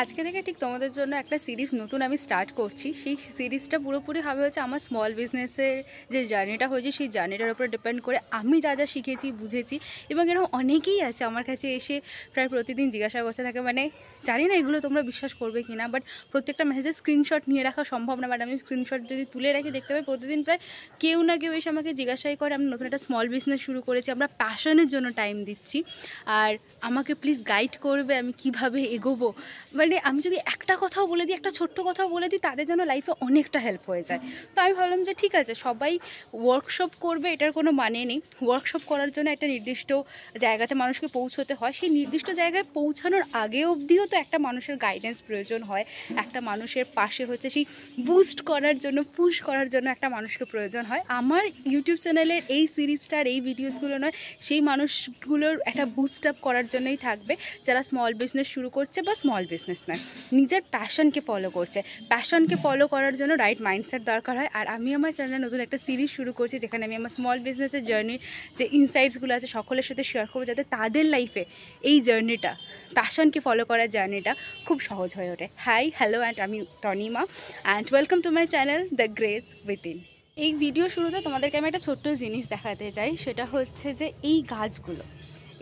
আজকে থেকে ঠিক তোমাদের জন্য একটা সিরিজ নতুন আমি স্টার্ট করছি। সেই সিরিজটা পুরোপুরি হবে হচ্ছে আমার স্মল বিজনেসের যে জার্নিটা হয়েছে সেই জার্নিটার উপর ডিপেন্ড করে আমি যা যা শিখেছি বুঝেছি। এবং এরকম অনেকেই আছে আমার কাছে এসে প্রায় প্রতিদিন জিজ্ঞাসা করতে থাকে, মানে জানি না এগুলো তোমরা বিশ্বাস করবে কি না, বাট প্রত্যেকটা মেসেজের স্ক্রিনশট নিয়ে রাখা সম্ভব না। বাট আমি স্ক্রিনশট যদি তুলে রাখি দেখতে পাই প্রতিদিন প্রায় কেউ না কেউ এসে আমাকে জিজ্ঞাসাই করে আমি নতুন একটা স্মল বিজনেস শুরু করেছি, আমরা প্যাশনের জন্য টাইম দিচ্ছি, আর আমাকে প্লিজ গাইড করবে আমি কিভাবে এগোবো। মানে আমি যদি একটা কথাও বলে দিই, একটা ছোট্ট কথাও বলে দিই, তাদের যেন লাইফে অনেকটা হেল্প হয়ে যায়। তো আমি ভাবলাম যে ঠিক আছে, সবাই ওয়ার্কশপ করবে এটার কোনো মানে নেই। ওয়ার্কশপ করার জন্য একটা নির্দিষ্ট জায়গাতে মানুষকে পৌঁছতে হয়, সেই নির্দিষ্ট জায়গায় পৌঁছানোর আগে অবধিও তো একটা মানুষের গাইডেন্স প্রয়োজন হয়, একটা মানুষের পাশে হচ্ছে সেই বুস্ট করার জন্য, পুশ করার জন্য একটা মানুষকে প্রয়োজন হয়। আমার ইউটিউব চ্যানেলের এই সিরিজটার এই ভিডিওসগুলো নয়, সেই মানুষগুলোর একটা বুস্ট আপ করার জন্যই থাকবে যারা স্মল বিজনেস শুরু করছে বা স্মল বিজনেস নয়, নিজের প্যাশনকে ফলো করছে। প্যাশনকে ফলো করার জন্য রাইট মাইন্ডসেট দরকার হয়। আর আমি আমার চ্যানেলে নতুন একটা সিরিজ শুরু করছি যেখানে আমি আমার স্মল বিজনেসের জার্নির যে ইনসাইটসগুলো আছে সকলের সাথে শেয়ার করবো, যাতে তাদের লাইফে এই জার্নিটা, প্যাশনকে ফলো করার জার্নিটা খুব সহজ হয়ে ওঠে। হাই, হ্যালো, অ্যান্ড আমি Tanima, and welcome to my channel the grace within. এই ভিডিও শুরুতে তোমাদেরকে আমি একটা ছোট্ট জিনিস দেখাতে চাই, সেটা হচ্ছে যে এই গাছগুলো,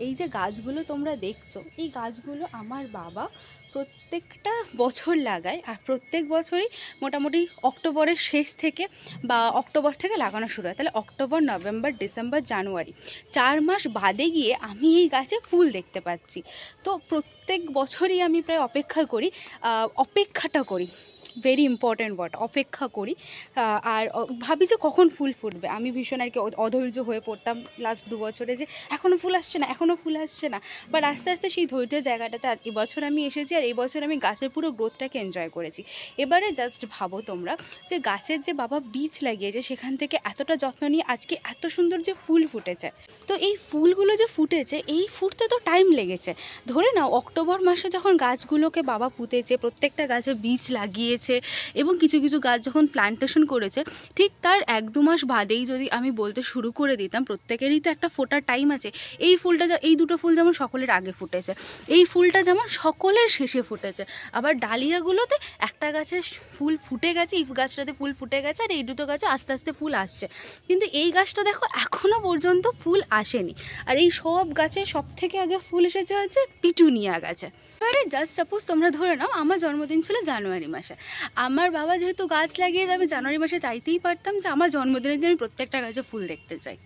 এই যে গাছগুলো তোমরা দেখছো, এই গাছগুলো আমার বাবা প্রত্যেকটা বছর লাগায়। আর প্রত্যেক বছরই মোটামুটি অক্টোবরের শেষ থেকে বা অক্টোবর থেকে লাগানো শুরু হয়। তাহলে অক্টোবর, নভেম্বর, ডিসেম্বর, জানুয়ারি 4 মাস বাদে গিয়ে আমি এই গাছে ফুল দেখতে পাচ্ছি। তো প্রত্যেক বছরই আমি প্রায় অপেক্ষাটা করি, ভেরি ইম্পর্ট্যান্ট ওয়ার্ড, অপেক্ষা করি। আর ভাবি যে কখন ফুল ফুটবে। আমি ভীষণ আর কি অধৈর্য হয়ে পড়তাম লাস্ট 2 বছরে, যে এখনও ফুল আসছে না, এখনও ফুল আসছে না। বাট আস্তে আস্তে সেই ধৈর্যের জায়গাটাতে এবছর আমি এসেছি, আর এই বছর আমি গাছের পুরো গ্রোথটাকে এনজয় করেছি। এবারে জাস্ট ভাবো তোমরা যে গাছের যে বাবা বীজ লাগিয়েছে সেখান থেকে এতটা যত্ন নিয়ে আজকে এত সুন্দর যে ফুল ফুটেছে। তো এই ফুলগুলো যে ফুটেছে, এই ফুটতে তো টাইম লেগেছে। ধরে নাও অক্টোবর মাসে যখন গাছগুলোকে বাবা পুঁতেছে, প্রত্যেকটা গাছে বীজ লাগিয়েছে এবং কিছু কিছু গাছ যখন প্ল্যান্টেশন করেছে, ঠিক তার 1-2 মাস বাদেই যদি আমি বলতে শুরু করে দিতাম, প্রত্যেকেরই তো একটা ফোটার টাইম আছে। এই ফুলটা, এই দুটো ফুল যেমন সকলের আগে ফুটেছে, এই ফুলটা যেমন সকলের শেষে ফুটেছে। আবার ডালিয়াগুলোতে একটা গাছে ফুল ফুটে গেছে, এই গাছটাতে ফুল ফুটে গেছে, আর এই দুটো গাছে আস্তে আস্তে ফুল আসছে। কিন্তু এই গাছটা দেখো এখনও পর্যন্ত ফুল আসেনি। আর এই সব গাছে সব থেকে আগে ফুল এসেছে হচ্ছে পিটুনিয়া গাছে। এবারে জাস্ট সাপোজ তোমরা ধরে নাও আমার জন্মদিন ছিল জানুয়ারি মাসে। আমার বাবা যেহেতু গাছ লাগিয়ে আমি জানুয়ারি মাসে চাইতেই পারতাম যে আমার জন্মদিনের দিন আমি প্রত্যেকটা গাছে ফুল দেখতে চাই।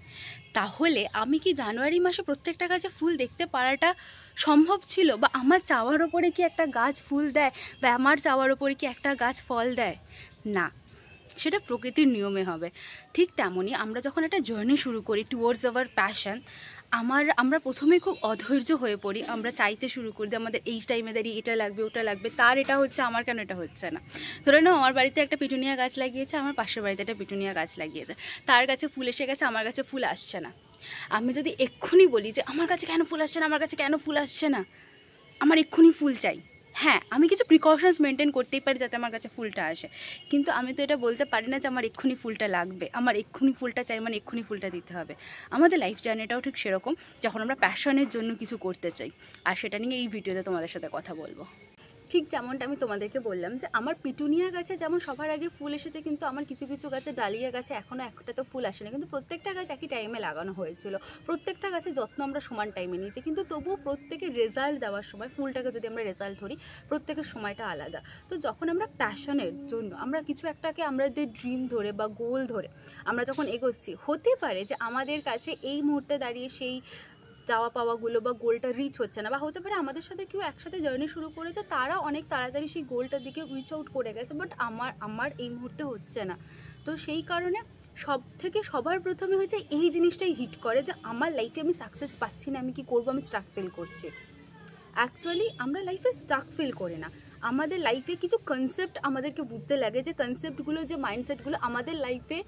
তাহলে আমি কি জানুয়ারি মাসে প্রত্যেকটা গাছে ফুল দেখতে পারাটা সম্ভব ছিল? বা আমার চাওয়ার ওপরে কি একটা গাছ ফুল দেয়, বা আমার চাওয়ার ওপরে কি একটা গাছ ফল দেয়? না, সেটা প্রকৃতির নিয়মে হবে। ঠিক তেমনই আমরা যখন একটা জার্নি শুরু করি টুয়ার্ডস আওয়ার প্যাশন, আমরা প্রথমে খুব অধৈর্য হয়ে পড়ি। আমরা চাইতে শুরু করি যে আমাদের এই টাইমে দাঁড়িয়ে এটা লাগবে, ওটা লাগবে, তার এটা হচ্ছে, আমার কেন এটা হচ্ছে না। ধরে নাও আমার বাড়িতে একটা পিটুনিয়া গাছ লাগিয়েছে, আমার পাশের বাড়িতে একটা পিটুনিয়া গাছ লাগিয়েছে, তার কাছে ফুল এসে গেছে, আমার কাছে ফুল আসছে না। আমি যদি এক্ষুনি বলি যে আমার কাছে কেন ফুল আসছে না, আমার কাছে কেন ফুল আসছে না, আমার এক্ষুনি ফুল চাই, হ্যাঁ আমি কিছু প্রিকশনস মেনটেন করতেই পারি যাতে আমার কাছে ফুলটা আসে, কিন্তু আমি তো এটা বলতে পারি না যে আমার এক্ষুনি ফুলটা লাগবে, আমার এক্ষুনি ফুলটা চাই, মানে এক্ষুনি ফুলটা দিতে হবে। আমাদের লাইফ জার্নিটাও ঠিক সেরকম, যখন আমরা প্যাশনের জন্য কিছু করতে চাই। আর সেটা নিয়ে এই ভিডিওতে তোমাদের সাথে কথা বলবো। ঠিক যেমনটা আমি তোমাদেরকে বললাম যে আমার পিটুনিয়া গাছে যেমন সবার আগে ফুল এসেছে, কিন্তু আমার কিছু কিছু গাছে, ডালিয়া গাছে এখনও একটা তো ফুল আসেনি, কিন্তু প্রত্যেকটা গাছ একই টাইমে লাগানো হয়েছিল, প্রত্যেকটা গাছে যত্ন আমরা সমান টাইমে নিয়েছি, কিন্তু তবুও প্রত্যেকের রেজাল্ট দেওয়ার সময়, ফুলটাকে যদি আমরা রেজাল্ট ধরি, প্রত্যেকের সময়টা আলাদা। তো যখন আমরা প্যাশনের জন্য আমরা কিছু একটাকে আমাদের ড্রিম ধরে বা গোল ধরে আমরা যখন এগোচ্ছি, হতে পারে যে আমাদের কাছে এই মুহূর্তে দাঁড়িয়ে সেই চাওয়া পাওয়াগুলো বা গোলটা রিচ হচ্ছে না, বা হতে পারে আমাদের সাথে কেউ একসাথে জার্নি শুরু করেছে, তারা অনেক তাড়াতাড়ি সেই গোলটার দিকে রিচ আউট করে গেছে, বাট আমার এই মুহূর্তে হচ্ছে না। তো সেই কারণে সবার প্রথমে হয়েছে এই জিনিসটাই হিট করে যে আমার লাইফে আমি সাকসেস পাচ্ছি না, আমি কি করবো, আমি স্টাক ফিল করছি। অ্যাকচুয়ালি আমরা লাইফে স্টাক ফিল করি না, আমাদের লাইফে কিছু কনসেপ্ট আমাদেরকে বুঝতে লাগে, যে কনসেপ্টগুলো, যে মাইন্ডসেটগুলো আমাদের লাইফে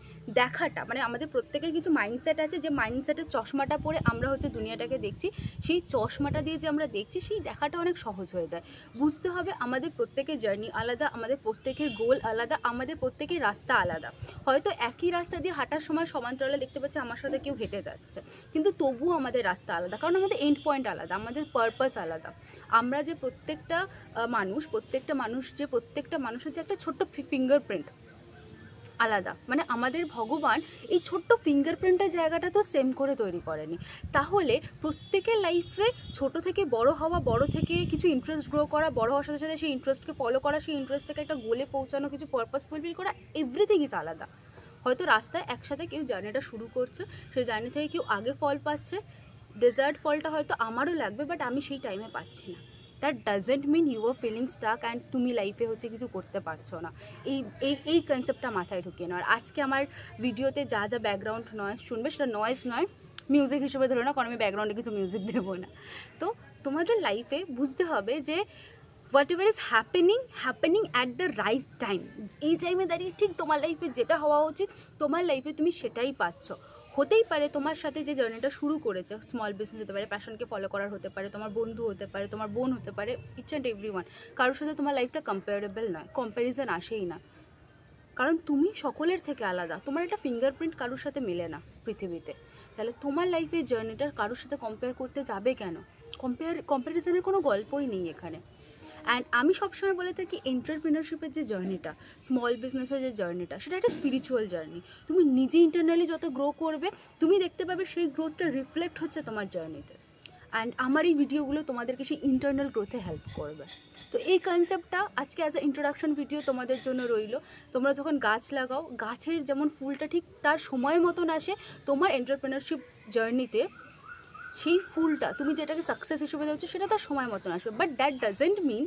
দেখাটা, মানে আমাদের প্রত্যেকের কিছু মাইন্ডসেট আছে, যে মাইন্ডসেটের চশমাটা পরে আমরা হচ্ছে দুনিয়াটাকে দেখছি, সেই চশমাটা দিয়ে যে আমরা দেখছি সেই দেখাটা অনেক সহজ হয়ে যায়। বুঝতে হবে আমাদের প্রত্যেকের জার্নি আলাদা, আমাদের প্রত্যেকের গোল আলাদা, আমাদের প্রত্যেকের রাস্তা আলাদা। হয়তো একই রাস্তা দিয়ে হাঁটার সময় সমান্তরালে দেখতে পাচ্ছি আমার সাথে কেউ হেঁটে যাচ্ছে, কিন্তু তবুও আমাদের রাস্তা আলাদা, কারণ আমাদের এন্ড পয়েন্ট আলাদা, আমাদের পারপাস আলাদা। আমরা যে প্রত্যেকটা মানুষ প্রত্যেকটা মানুষের যে একটা ছোট্ট ফিঙ্গারপ্রিন্ট আলাদা, মানে আমাদের ভগবান এই ছোট্ট ফিঙ্গারপ্রিন্টের জায়গাটা তো সেম করে তৈরি করেনি। তাহলে প্রত্যেকের লাইফে ছোট থেকে বড় হওয়া, বড় থেকে কিছু ইন্টারেস্ট গ্রো করা, বড় হওয়ার সাথে সাথে সেই ইন্টারেস্টকে ফলো করা, সেই ইন্টারেস্ট থেকে একটা গোলে পৌঁছানো, কিছু পারপাস ফুলফিল করা, এভরিথিং ইজ আলাদা। হয়তো রাস্তায় একসাথে কেউ জার্নিটা শুরু করছে, সেই জার্নি থেকে কেউ আগে ফল পাচ্ছে, ডেজার্ট ফলটা হয়তো আমারও লাগবে, বাট আমি সেই টাইমে পাচ্ছি না। That doesn't mean you are feeling stuck and তুমি লাইফে হচ্ছে কিছু করতে পারছো না। এই কনসেপ্টটা মাথায় ঢুকিয়ে নাও। আর আজকে আমার ভিডিওতে যা যা ব্যাকগ্রাউন্ড নয় শুনবে, সেটা নয়েজ নয়, মিউজিক হিসেবে ধরে না, কারণ আমি ব্যাকগ্রাউন্ডে কিছু মিউজিক দেবো না। তো তোমাদের লাইফে বুঝতে হবে যে what ever is happening at the right time, এই টাইমে দাঁড়িয়ে ঠিক তোমার লাইফে যেটা হওয়া উচিত, তোমার লাইফে তুমি সেটাই পাচ্ছ। হতেই পারে তোমার সাথে যে জার্নিটা শুরু করেছে, স্মল বিজনেস হতে পারে, প্যাশনকে ফলো করার হতে পারে, তোমার বন্ধু হতে পারে, তোমার বোন হতে পারে, ইচ অ্যান্ড এভরিওয়ান, কারোর সাথে তোমার লাইফটা কম্পারেবল নয়, কম্প্যারিজন আসেই না, কারণ তুমি সকলের থেকে আলাদা। তোমার একটা ফিঙ্গারপ্রিন্ট কারোর সাথে মেলে না পৃথিবীতে। তাহলে তোমার লাইফের জার্নিটা কারোর সাথে কম্পেয়ার করতে যাবে কেন? কম্প্যারিজনের কোনো গল্পই নেই এখানে। অ্যান্ড আমি সবসময় বলে থাকি, এন্টারপ্রিনারশিপের যে জার্নিটা, স্মল বিজনেসের যে জার্নিটা, সেটা একটা স্পিরিচুয়াল জার্নি। তুমি নিজে ইন্টারনালি যত গ্রো করবে, তুমি দেখতে পাবে সেই গ্রোথটা রিফ্লেক্ট হচ্ছে তোমার জার্নিতে। অ্যান্ড আমার এই ভিডিওগুলো তোমাদেরকে সেই ইন্টারনাল গ্রোথে হেল্প করবে। তো এই কনসেপ্টটা আজকে অ্যাজ এ ইন্ট্রোডাকশন ভিডিও তোমাদের জন্য রইল। তোমরা যখন গাছ লাগাও, গাছের যেমন ফুলটা ঠিক তার সময় মতন আসে, তোমার এন্টারপ্রিনারশিপ জার্নিতে সেই ফুলটা তুমি যেটাকে সাকসেস হিসেবে দেখছো, সেটা তার সময় মতন আসবে। বাট দ্যাট ডাজেন্ট মিন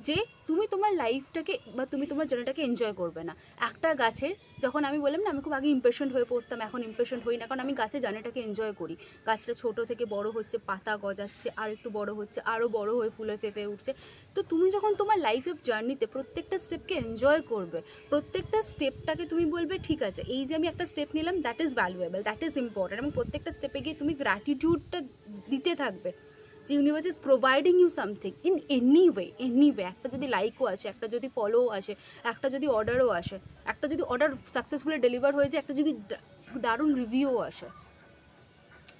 যে তুমি তোমার লাইফটাকে বা তুমি তোমার জার্নিটাকে এনজয় করবে না। একটা গাছের, যখন আমি বললাম না আমি খুব আগে ইম্পেশেন্ট হয়ে পড়তাম, এখন ইম্পেশেন্ট হই না, কারণ আমি গাছের জার্নিটাকে এনজয় করি। গাছটা ছোট থেকে বড় হচ্ছে, পাতা গজাচ্ছে, আর একটু বড় হচ্ছে, আরও বড় হয়ে ফুলে ফেঁপে উঠছে। তো তুমি যখন তোমার লাইফের জার্নিতে প্রত্যেকটা স্টেপকে এনজয় করবে, প্রত্যেকটা স্টেপটাকে তুমি বলবে ঠিক আছে, এই যে আমি একটা স্টেপ নিলাম, that is valuable, that is important, এবং প্রত্যেকটা স্টেপে গিয়ে তুমি গ্র্যাটিটিউডটা দিতে থাকবে যে universe is providing you something in any way. একটা যদি লাইকও আসে, একটা যদি ফলোও আসে, একটা যদি অর্ডারও আসে, একটা যদি অর্ডার সাকসেসফুলি ডেলিভার হয়ে যায়, একটা যদি দারুণ রিভিউও আসে,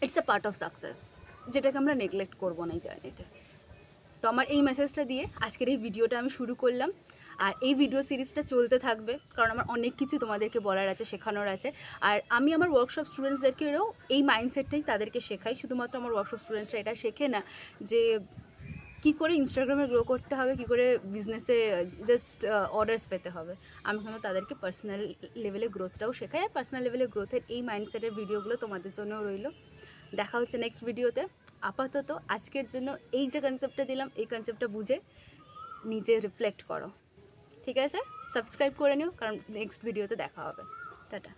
it's a part of success, যেটাকে আমরা নেগলেক্ট করবো না এই জার্নিতে। তো আমার এই মেসেজটা দিয়ে আজকের এই ভিডিওটা আমি শুরু করলাম। আর এই ভিডিও সিরিজটা চলতে থাকবে, কারণ আমার অনেক কিছু তোমাদেরকে বলার আছে, শেখানোর আছে। আর আমি আমার ওয়ার্কশপ স্টুডেন্টসদেরকেও এই মাইন্ডসেটটাই তাদেরকে শেখাই। শুধুমাত্র আমার ওয়ার্কশপ স্টুডেন্টসরা এটা শেখে না যে কী করে ইনস্টাগ্রামে গ্রো করতে হবে, কী করে বিজনেসে জাস্ট অর্ডার্স পেতে হবে। আমি কিন্তু তাদেরকে পার্সোনাল লেভেলে গ্রোথটাও শেখাই। আর পার্সোনাল লেভেলে গ্রোথের এই মাইন্ডসেটের ভিডিওগুলো তোমাদের জন্যও রইল। দেখা হচ্ছে নেক্সট ভিডিওতে। আপাতত আজকের জন্য এই যে কনসেপ্টটা দিলাম, এই কনসেপ্টটা বুঝে নিজে রিফ্লেক্ট করো, ঠিক আছে? সাবস্ক্রাইব করে নিও, কারণ নেক্সট ভিডিওতে দেখা হবে। টাটা।